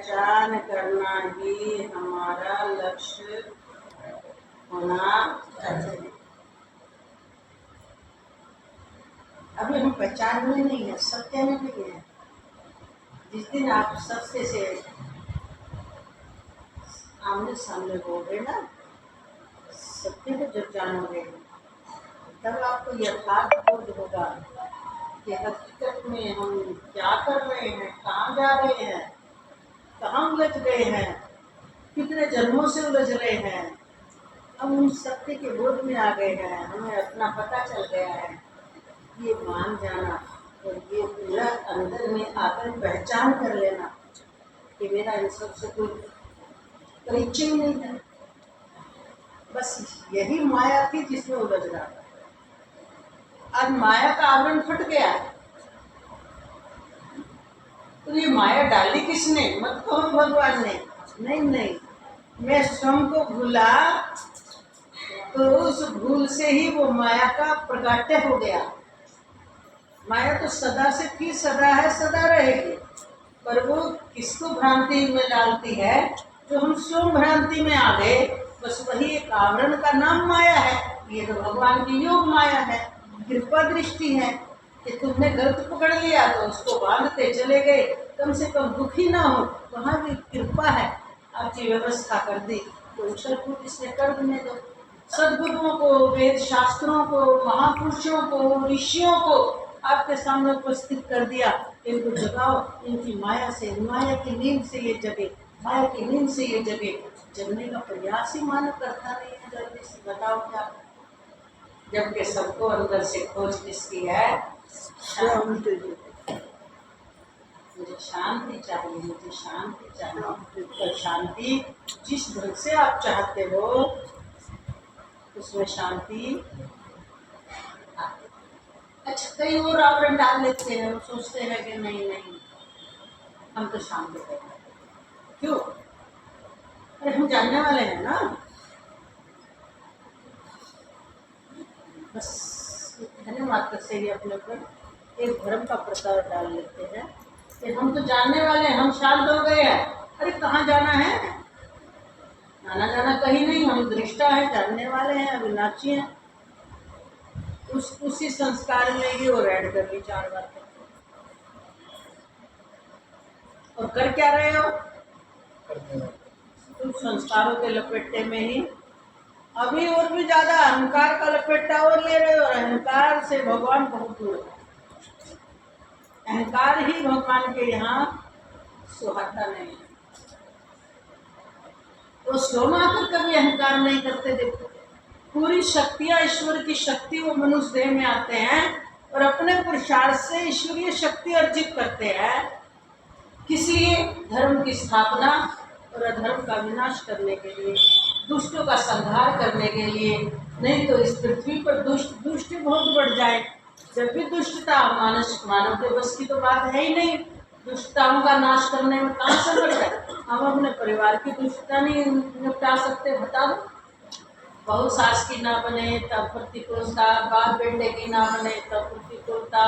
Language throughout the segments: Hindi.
पहचान करना ही हमारा लक्ष्य होना चाहिए। अभी हम पहचान में नहीं है, सत्य में नहीं है। जिस दिन आप सत्य से आमने सामने होगे ना, सत्य को जब जानोगे तब आपको यथार्थ बोध होगा कि हकीकत में हम क्या कर रहे हैं, कहाँ जा रहे हैं, कहाँ उलझ गए हैं, कितने जन्मों से उलझ रहे हैं। हम उन सत्य के बोध में आ गए हैं, हमें अपना पता चल गया है। ये मान जाना और ये पूरा अंदर में आकर पहचान कर लेना कि मेरा इन सबसे कोई परिचय नहीं है। बस यही माया थी जिसमें उलझ रहा था। आज माया का आवरण फट गया है। तो ये माया डाली किसने? मत कहो भगवान ने। नहीं नहीं, मैं स्वयं को भूला तो उस भूल से ही वो माया का प्रकाट्य हो गया। माया तो सदा से थी, सदा है, सदा रहेगी। पर वो किसको भ्रांति में डालती है? जो हम स्वयं भ्रांति में आ गए। बस वही एक आवरण का नाम माया है। ये तो भगवान की योग माया है, कृपा दृष्टि है कि तुमने गलत पकड़ लिया तो उसको बांधते चले गए। कम से कम दुखी ना हो, वहाँ भी कृपा है, आपकी व्यवस्था कर दी। तो उछल इसने कर देने दो। सद्गुरुओं को, वेद शास्त्रों को, महापुरुषों को, ऋषियों को आपके सामने उपस्थित कर दिया। इनको जगाओ, इनकी माया से, माया की नींद से ये जगे, माया की नींद से ये जगे। जगने का प्रयास ही मानव करता नहीं है। जल्दी से बताओ क्या? जबकि सबको अंदर से खोज किसकी है? शांति। मुझे शांति चाहिए, मुझे शांति चाहिए। तो शांति जिस ढंग से आप चाहते हो उसमें शांति। अच्छा, कई और आवरण डाल लेते हैं। हम सोचते हैं कि नहीं नहीं, हम तो शांति करें। क्यों? अरे हम जानने वाले हैं ना। बस कहने मात्र से ही अपने ऊपर एक भ्रम का प्रचार डाल लेते हैं कि हम तो जानने वाले हैं, हम शांत हो गए हैं। अरे कहाँ जाना है? आना जाना कहीं नहीं। हम दृष्टा है, जानने वाले हैं, अविनाशी हैं। उसी संस्कार में ही और ऐड कर ली 4 बार। और कर क्या रहे हो? तुम संस्कारों के लपेटे में ही अभी और भी ज्यादा अहंकार का लपेटा और ले रहे हो। और अहंकार से भगवान बहुत दूर है। अहंकार ही भगवान के यहाँ सुहाता नहीं है। वो सोना आकर कभी अहंकार नहीं करते। देखो, पूरी शक्तियां, ईश्वर की शक्ति वो मनुष्य देह में आते हैं और अपने पुरुषार्थ से ईश्वरीय शक्ति अर्जित करते हैं। किस लिए? धर्म की स्थापना और अधर्म का विनाश करने के लिए, दुष्टों का संहार करने के लिए। नहीं तो इस पृथ्वी पर दुष्ट बहुत बढ़ जाए। जब भी दुष्टता मानव के बस की तो बात है ही नहीं। दुष्टताओं का नाश करने में कहाँ से बढ़ जाए? हम अपने परिवार की दुष्टता नहीं निपटा सकते? बता दो। बहू सास की ना बने तब प्रतिकूलता, बाप बेटे की ना बने तब प्रतिकूलता,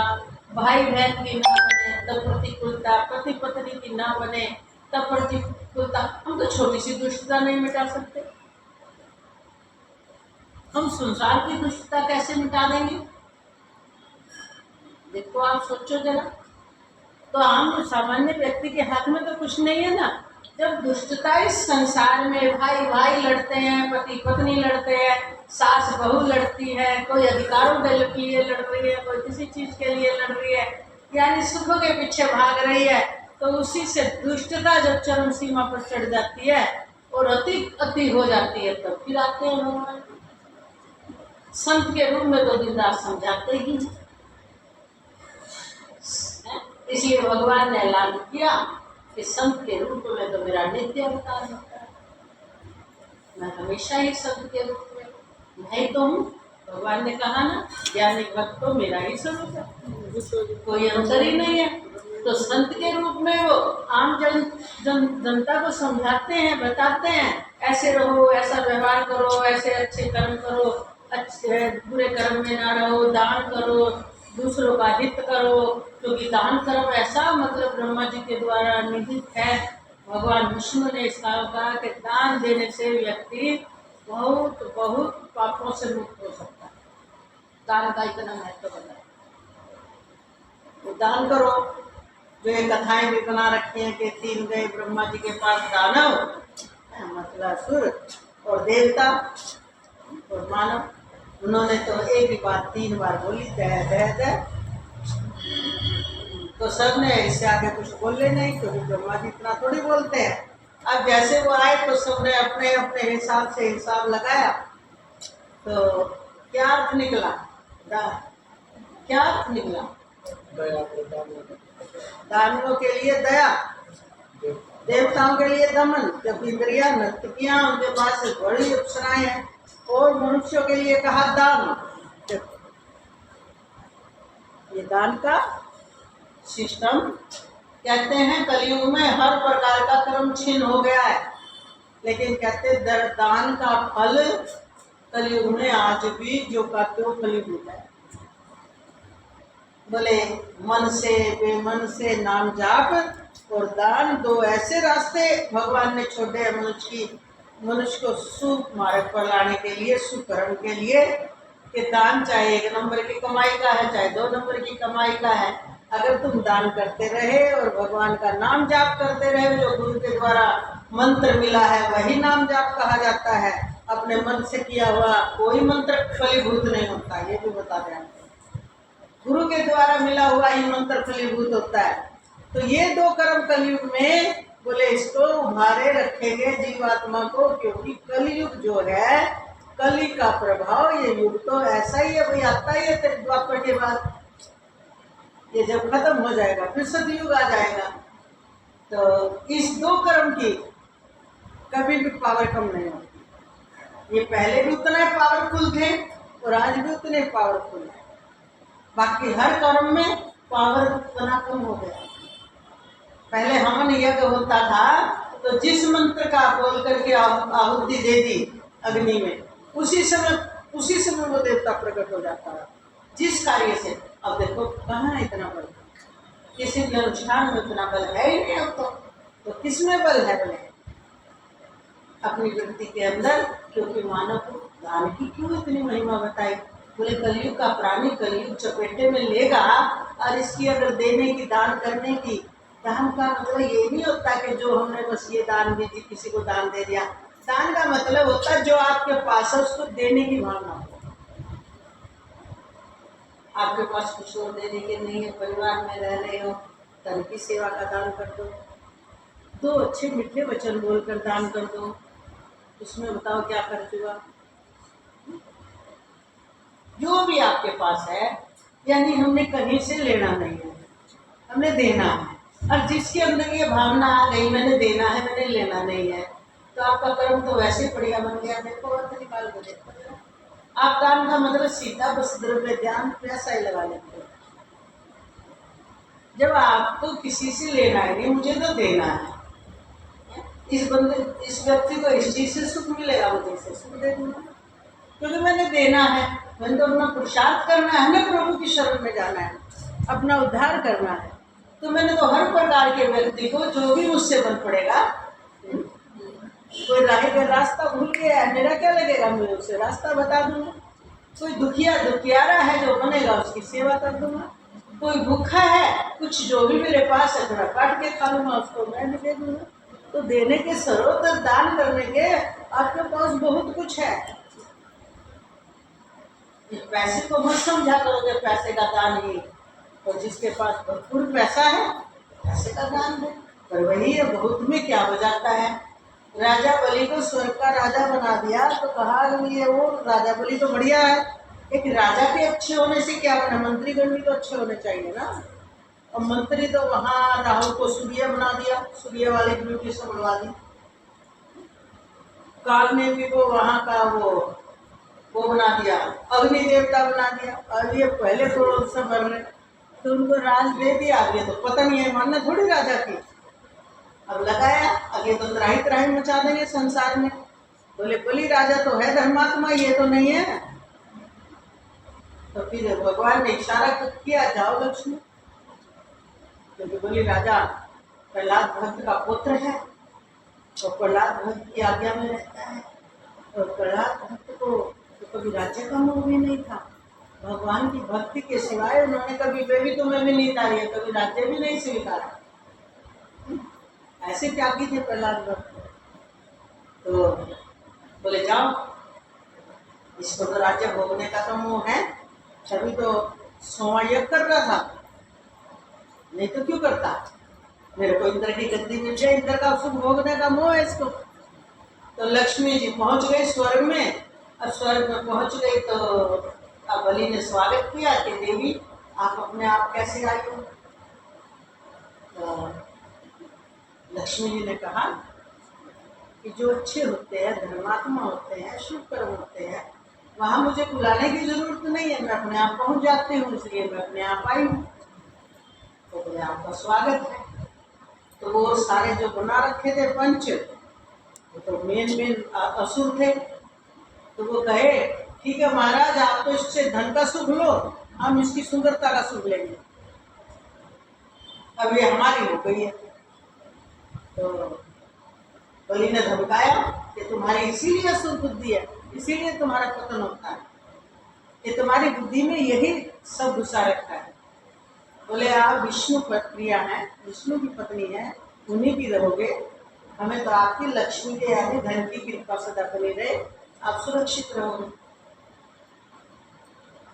भाई बहन की ना बने तब प्रतिकूलता, पति पत्नी की ना बने तब प्रतिकूलता। हम तो छोटी सी दुष्टता नहीं मिटा सकते। हम संसार की दुष्टता कैसे मिटा देंगे? देखो, आप सोचो जरा। तो आम सामान्य व्यक्ति के हाथ में तो कुछ नहीं है ना। जब दुष्टता इस संसार में, भाई भाई लड़ते हैं, पति पत्नी लड़ते हैं, सास बहू लड़ती है, कोई अधिकारों के लिए लड़ रही है, कोई किसी चीज के लिए लड़ रही है, यानी सुख के पीछे भाग रही है, तो उसी से दुष्टता जब चरम सीमा पर चढ़ जाती है और अति हो जाती है, तब फिर आते हैं भगवान। संत के रूप में तो दिनदास समझाते ही हैं। इसलिए भगवान ने ऐलान किया कि संत के रूप में तो मेरा नित्य अवतार होता है। मैं हमेशा ही संत के रूप में नहीं तो हूँ। भगवान ने कहा ना, ज्ञानी भक्त तो मेरा ही स्वरूप है, कोई अंतर ही नहीं है। तो संत के रूप में वो आम जनता को समझाते हैं, बताते हैं, ऐसे रहो, ऐसा व्यवहार करो, ऐसे अच्छे कर्म करो, अच्छे बुरे कर्म में ना रहो, दान करो, दूसरों का हित करो, क्योंकि दान कर्म ऐसा मतलब ब्रह्मा जी के द्वारा निहित है भगवान विष्णु ने इसका कहा कि दान देने से व्यक्ति बहुत बहुत पापों से मुक्त हो सकता है। दान का इतना महत्व बताया। तो दान करो। जो ये कथाएं भी बना रखी हैं कि 3 गए ब्रह्मा जी के पास दानव, मतलब असुर और देवता और मानव। उन्होंने तो एक ही बात 3 बार बोली, दया दया दया। तो सब ने इससे आगे कुछ बोले नहीं, क्योंकि ब्रह्मा जी इतना थोड़ी बोलते हैं। अब जैसे वो आए तो सबने अपने अपने हिसाब से हिसाब लगाया। तो क्या अर्थ निकला? क्या अर्थ निकला? दानवों के लिए दया, देवताओं के लिए दमन, जब इंद्रिया नर्तकियां उनके पास बड़ी अप्सराएं हैं, और मनुष्यों के लिए कहा दान। ये दान का सिस्टम कहते हैं कलयुग में हर प्रकार का कर्म छीन हो गया है, लेकिन कहते दान का फल कलयुग में आज भी जो का त्यों फलीभूत है। बोले मन से बेमन से नाम जाप और दान, 2 ऐसे रास्ते भगवान ने छोड़े हैं मनुष्य को सुख मार्ग पर लाने के लिए, सुकर्म के लिए। कि दान चाहे 1 नंबर की कमाई का है, चाहे 2 नंबर की कमाई का है, अगर तुम दान करते रहे और भगवान का नाम जाप करते रहे, जो गुरु के द्वारा मंत्र मिला है वही नाम जाप कहा जाता है। अपने मन से किया हुआ कोई मंत्र फलीभूत नहीं होता, ये भी बता दें। गुरु के द्वारा मिला हुआ ही मंत्र फलीभूत होता है। तो ये 2 कर्म कलयुग में बोले इसको उभारे रखेंगे जीवात्मा को, क्योंकि कलयुग जो है, कली का प्रभाव, ये युग तो ऐसा ही है भाई, आता ही है द्वापर के बाद। ये जब खत्म हो जाएगा फिर सतयुग आ जाएगा। तो इस 2 कर्म की कभी भी पावर कम नहीं होती। ये पहले भी उतना पावरफुल थे और आज भी उतने पावरफुल है। बाकी हर कर्म में पावर उतना कम हो गया। पहले हवन यज्ञ होता था तो जिस मंत्र का बोल करके आहुति दे दी अग्नि में, उसी समय वो देवता प्रकट हो जाता है जिस कार्य से। अब देखो कहाँ इतना बल, किसी भी अनुष्ठान में उतना बल है ही नहीं अब तो किसमें बल है? बोले अपनी व्यक्ति के अंदर। क्योंकि मानव को दान की क्यों इतनी महिमा बताई? बोले कलयुग का प्राणी कलयुग चपेटे में लेगा, और इसकी अगर देने की, दान करने की, दान का मतलब ये नहीं होता कि जो हमने बस ये दान दी थी, किसी को दान दे दिया। दान का मतलब होता है जो आपके पास है उसको देने की भावना हो। आपके पास कुछ और देने के नहीं है, परिवार में रह रहे हो, धन की सेवा का दान कर दो, 2 अच्छे मीठे वचन बोलकर दान कर दो, उसमें बताओ क्या खर्च हुआ। जो भी आपके पास है, यानी हमने कहीं से लेना नहीं है, हमने देना है। और जिसके अंदर ये भावना आ गई मैंने देना है, मैंने लेना नहीं है, तो आपका कर्म तो वैसे बढ़िया बन गया। देखो अर्थ निकाल के देखो, आप दान का मतलब सीधा बस द्रव्य ध्यान पैसा ही लगा लेते हो। जब आपको किसी से लेना है नहीं, मुझे तो देना है, इस व्यक्ति को इस चीज से सुख मिलेगा, मुझे इससे सुख दे दूंगा, क्योंकि मैंने देना है। मैंने तो अपना पुरुषार्थ करना है ना, प्रभु की शरण में जाना है, अपना उद्धार करना है। तो मैंने तो हर प्रकार के व्यक्ति को जो भी मुझसे बन पड़ेगा, कोई राह का रास्ता भूल गया है, मेरा क्या लगेगा, मैं उसे रास्ता बता दूंगा। कोई दुखियारा है जो बनेगा उसकी सेवा कर दूंगा। कोई भूखा है, कुछ जो भी मेरे पास है थोड़ा काट के खा लूंगा, उसको मैं भी दे दूंगा। तो देने के सर्वोत्तम दान करने के आपके पास बहुत कुछ है। इस पैसे को मत समझा करोगे पैसे का दान ही, और जिसके पास भरपूर पैसा है पैसे का दान दे। पर वही है, बहुत में क्या हो जाता है, राजा बलि को स्वर्ग का राजा बना दिया, तो कहा ये वो राजा बलि तो बढ़िया है, एक राजा के अच्छे होने से क्या बना, मंत्रीगण भी तो अच्छे होने चाहिए ना। और मंत्री तो वहां राहुल को सूर्य बना दिया, सूर्य वाली ड्यूटी संभलवा दी। काल ने भी वो वहां का वो बना दिया, अग्नि देवता बना दिया। और ये पहले थोड़ा सा मर रहे, तो उनको राज दे दिया। आगे तो पता नहीं है, मानना थोड़ी राजा की। अब लगाया, आगे तो त्राही त्राही मचा देंगे संसार में। बोले बलि राजा तो है धर्मात्मा, ये तो नहीं है। तो फिर भगवान ने इशारा किया, जाओ लक्ष्मी, क्योंकि बलि राजा प्रहलाद भक्त का पुत्र है, और प्रहलाद भक्त की आज्ञा में रहता है। और प्रहलाद भक्त को तो कभी राज्य का मोह भी नहीं था। भगवान की भक्ति के सिवाय उन्होंने कभी बेबी तुम्हें भी नहीं तारी है, कभी राज्य भी नहीं स्वीकारा। ऐसे त्यागी थे प्रहलाद भक्त। तो बोले जाओ, इसको तो राज्य भोगने का तो मोह है, तभी तो सोमा यज्ञ कर रहा था, नहीं तो क्यों करता। मेरे को इंद्र की गद्दी मिल जाए, इंद्र का सुख भोगने का मोह है इसको। तो लक्ष्मी जी पहुंच गई स्वर्ग में। अब स्वर्ग में पहुंच गई तो अब बलि ने स्वागत किया कि देवी आप अपने आप कैसे आई हो। तो लक्ष्मी जी ने कहा कि जो अच्छे होते हैं, धर्मात्मा होते हैं, शुभ कर्म होते हैं, वहां मुझे बुलाने की जरूरत नहीं है, मैं अपने आप पहुंच जाती हूँ, इसलिए मैं अपने आप आई हूँ। तो बोले आपका स्वागत है। तो वो सारे जो बना रखे थे पंच, तो मेन असुर थे। तो वो कहे ठीक है महाराज, आप तो इससे धन का सुख लो, हम इसकी सुंदरता का सुख लेंगे, अब ये हमारी हो गई है। तो बलि ने धमकाया कि तुम्हारी इसीलिए असुर बुद्धि है, इसीलिए तुम्हारा पतन होता है, कि तुम्हारी बुद्धि में यही सब घुसा रखा है। बोले आप विष्णु प्रिया हैं, विष्णु की पत्नी है, उन्हीं की रहोगे, हमें तो आपकी लक्ष्मी के यानी धन की कृपा सदा बनी रहे, आप सुरक्षित रहोगे।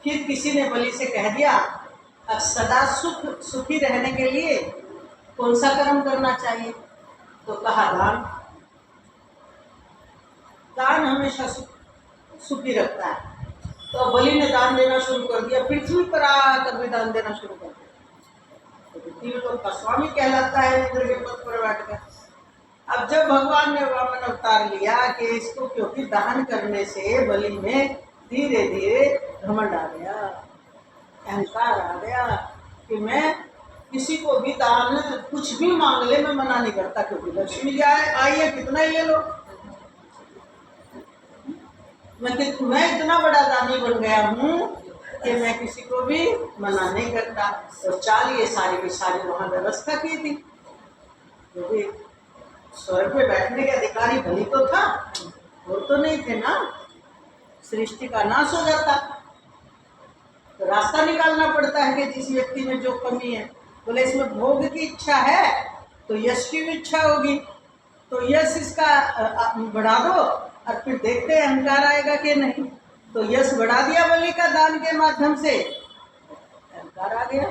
फिर किसी ने बलि से कह दिया अब सदा सुखी रहने के लिए कौन सा कर्म करना चाहिए। तो कहा दान, दान हमेशा सुखी रखता है। तो बलि ने दान देना शुरू कर दिया, पृथ्वी पर आकर भी दान देना शुरू कर दिया। तो पृथ्वी तो का स्वामी कहलाता है इंद्र के पद पर बैठकर। अब जब भगवान ने वामन अवतार लिया कि इसको, क्योंकि दान करने से बलि में धीरे धीरे घमंड आ गया, अहंकार आ गया कि मैं किसी को भी दान कुछ भी मांग ले मैं मना नहीं करता, क्योंकि लक्ष्मी जी आई है, कितना ही ले लो, मैं इतना बड़ा दानी बन गया हूँ कि मैं किसी को भी मना नहीं करता। और चाल ये सारी की सारी वहां व्यवस्था की थी, क्योंकि स्वर्ग पे बैठने के अधिकारी बलि तो था, वो तो नहीं थे ना, सृष्टि का नाश हो जाता। तो रास्ता निकालना पड़ता है कि जिस व्यक्ति में जो कमी है। बोले इसमें भोग की इच्छा है तो यश की भी इच्छा होगी, तो यश इसका बढ़ा दो और फिर देखते हैं अहंकार आएगा कि नहीं। तो यश बढ़ा दिया बलि का दान के माध्यम से, अहंकार आ गया।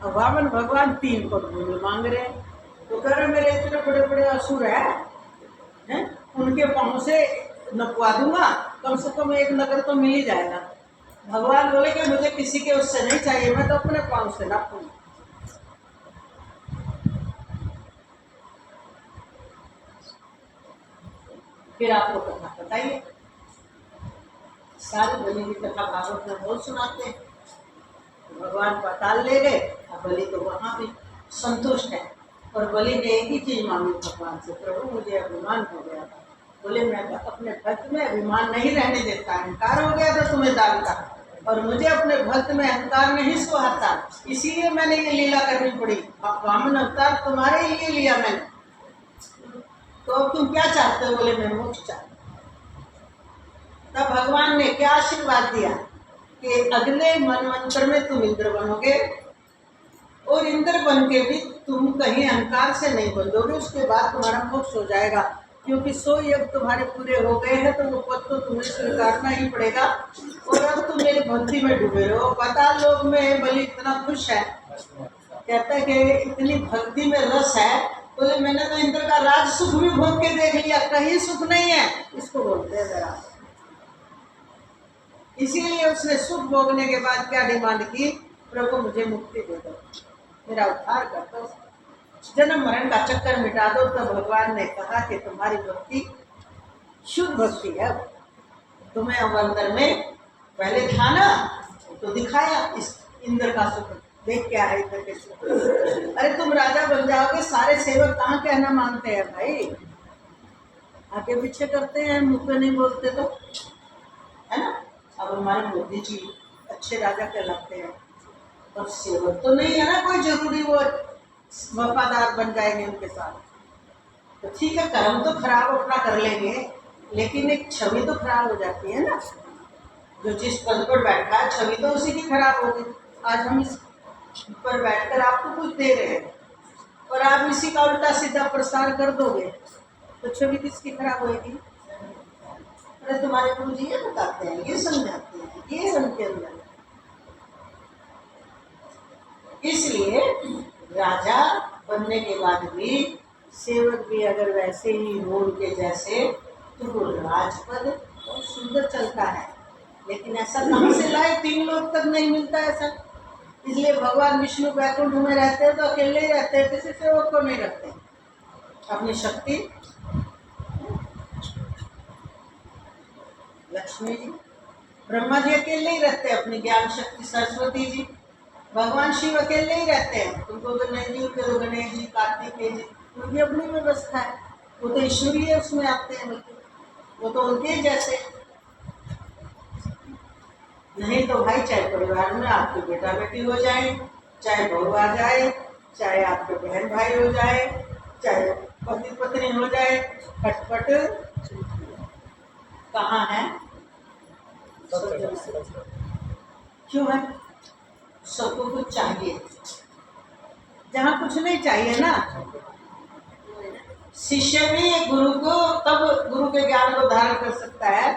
अब वामन भगवान 3 पद भूमि मांग रहे हैं। तो कह रहे मेरे इतने बड़े बड़े असुर हैं, उनके पाँव से नपवा दूंगा, कम से कम एक नगर तो मिल ही जाएगा। भगवान बोले कि मुझे किसी के उससे नहीं चाहिए, मैं तो अपने पाँव से नापूंगा। फिर आप लोग कथा बताइए, सारी बलि की कथा भागवत में बहुत सुनाते हैं। तो भगवान पाताल ले गए, अब बलि तो वहां भी संतुष्ट है। और बलि ने एक ही चीज मांगी भगवान से, प्रभु मुझे अभिमान हो गया था। बोले मैं अपने भक्त में अभिमान नहीं रहने देता, अहंकार हो गया था तुम्हें दान का, और मुझे अपने भक्त में अहंकार नहीं सुहाता, इसीलिए मैंने ये लीला करनी पड़ी। वामन अवतार तुम्हारे लिए लिया मैंने, तो अब तुम क्या चाहते हो। बोले मैं मोक्ष चाहता। तब भगवान ने क्या आशीर्वाद दिया कि अगले मनवंतर में तुम इंद्र बनोगे, और इंद्र बन के भी तुम कहीं अहंकार से नहीं बंधोगे, उसके बाद तुम्हारा मोक्ष हो जाएगा, क्योंकि 100 यज्ञ तुम्हारे पूरे हो गए हैं, तो वो पद तो तुम्हें स्वीकारना ही पड़ेगा। और अब तुम मेरी भक्ति में डूबे हो। पाताल लोक में बलि इतना खुश है, कहता है कि इतनी भक्ति में रस है। बोले मैंने तो इंद्र का राज सुख भी भोग के देख लिया, कहीं सुख नहीं है, इसको बोलते हैं जरा। इसीलिए उसने सुख भोगने के बाद क्या डिमांड की, प्रभु मुझे मुक्ति दे दो, मेरा उद्धार कर दो, जन्म मरण का चक्कर मिटा दो। तो भगवान ने कहा कि तुम्हारी भक्ति शुद्ध भक्ति है, तुम्हें अब अंदर में पहले था ना, तो दिखाया इस इंद्र का सुख, देख क्या है इंद्र के सुख। अरे तुम राजा बन जाओगे, सारे सेवक कहाँ कहना मानते हैं भाई, आगे पीछे करते हैं, मुंह पे नहीं बोलते तो, है ना। अब हमारे मोदी जी अच्छे राजा कहलाते हैं, और सेवक तो नहीं है ना कोई जरूरी वो वफादार बन जाएंगे उनके साथ। तो ठीक है, कर्म तो खराब अपना कर लेंगे, लेकिन एक छवि तो खराब हो जाती है ना। जो जिस पद पर बैठा है छवि तो उसी की खराब होगी। आज हम इस पर बैठकर आपको कुछ दे रहे हैं और आप इसी का उल्टा सीधा प्रसार कर दोगे तो छवि किसकी खराब होगी? अरे तुम्हारे गुरु जी ये बताते हैं, ये समझाते हैं, ये है उनके अंदर। इसलिए राजा बनने के बाद भी सेवक भी अगर वैसे ही हो उनके जैसे तो वो राजपद बहुत सुंदर चलता है। लेकिन ऐसा कहाँ से लाए? 3 लोग तक नहीं मिलता ऐसा। इसलिए भगवान विष्णु वैकुंठ में रहते हैं तो अकेले ही रहते हैं, किसी सेवक को नहीं रखते। अपनी शक्ति लक्ष्मी जी, ब्रह्मा जी अकेले ही रहते हैं, अपनी ज्ञान शक्ति सरस्वती जी, भगवान शिव अकेले ही रहते हैं। उनको गणेश जी, उनके तो गणेश जी, कार्तिकेय जी, उनकी अपनी व्यवस्था है। वो तो ईश्वरीय उसमें आते हैं, बल्कि वो तो उनके जैसे। नहीं तो भाई चाहे परिवार में आपके बेटा बेटी हो जाए, चाहे बहू आ जाए, चाहे आपके बहन भाई हो जाए, चाहे पति पत्नी हो जाए, खटपट कहाँ है? क्यों है? सबको कुछ चाहिए। जहाँ कुछ नहीं चाहिए ना, शिष्य भी गुरु को तब गुरु के ज्ञान को धारण कर सकता है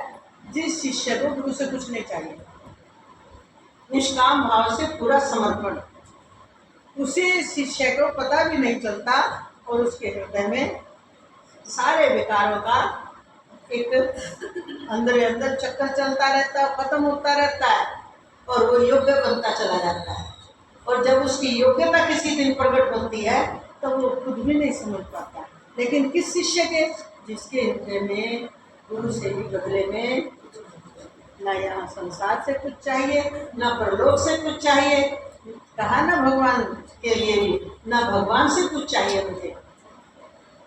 जिस शिष्य को गुरु से कुछ नहीं चाहिए। निष्काम भाव से पूरा समर्पण, उसी शिष्य को पता भी नहीं चलता और उसके हृदय में सारे विकारों का एक अंदर अंदर चक्कर चलता रहता है, खत्म होता रहता है और वो योग्य बनता चला जाता है। और जब उसकी योग्यता किसी दिन प्रकट होती है तो वो खुद भी नहीं समझ पाता। लेकिन किस शिष्य के? जिसके हृदय में गुरु से भी बदले में ना यहाँ संसार से कुछ चाहिए, ना परलोक से कुछ चाहिए, कहा ना भगवान के लिए भी ना भगवान से कुछ चाहिए मुझे।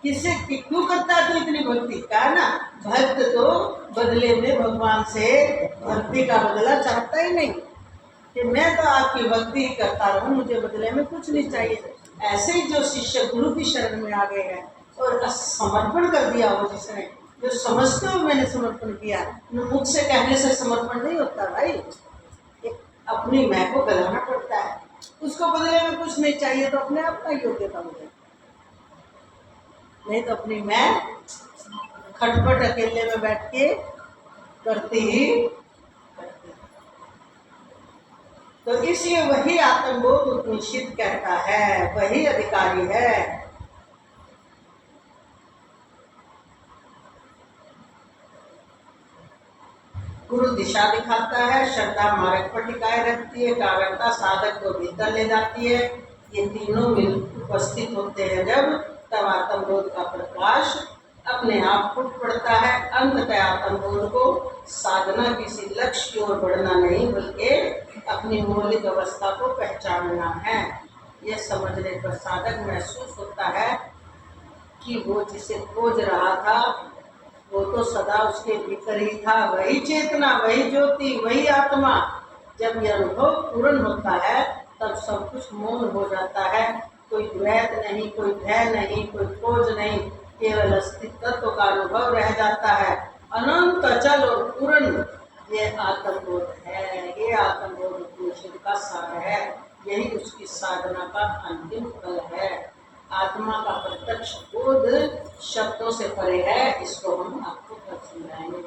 किससे क्यों करता है तो इतनी भक्ति? कहा ना भक्त तो बदले में भगवान से भक्ति का बदला चाहता ही नहीं, कि मैं तो आपकी भक्ति ही करता रहूं, मुझे बदले में कुछ नहीं चाहिए। ऐसे ही जो शिष्य गुरु की शरण में आ गए हैं और समर्पण कर दिया हो, जिसने जो समझते हो मैंने समर्पण किया, मुख से कहने से समर्पण नहीं होता भाई। एक अपनी मैं को गलाना पड़ता है, उसको बदले में कुछ नहीं चाहिए तो अपने आप का योग्यता हो जाए। नहीं तो अपनी मैं खटपट अकेले में बैठ के करती ही करती। तो इसलिए वही आत्मबोध उपनिषद कहता है, वही अधिकारी है। गुरु दिशा दिखाता है, श्रद्धा मार्ग पर टिकाए रखती है, कारणता साधक को भीतर ले जाती है। ये तीनों मिल उपस्थित होते हैं जब, तब आत्मबोध का प्रकाश अपने आप फूट पड़ता है। अंततः आत्मबोध को साधना किसी लक्ष्य की ओर बढ़ना नहीं, बल्कि अपनी मौलिक अवस्था को पहचानना है। यह समझने पर साधक महसूस होता है कि वो जिसे खोज रहा था वो तो सदा उसके भीतर ही था। वही चेतना, वही ज्योति, वही आत्मा। जब यह अनुभव पूर्ण होता है तब सब कुछ मौन हो जाता है। कोई द्वैत नहीं, कोई भय नहीं, कोई खोज नहीं, केवल अस्तित्व का अनुभव रह जाता है। अनंत अचल और पूर्ण ये आत्मबोध है। ये आत्मबोध उपनिषद का सार है। यही उसकी साधना का अंतिम फल है। आत्मा का प्रत्यक्ष बोध शब्दों से परे है। इसको हम आपको कल समझाएंगे।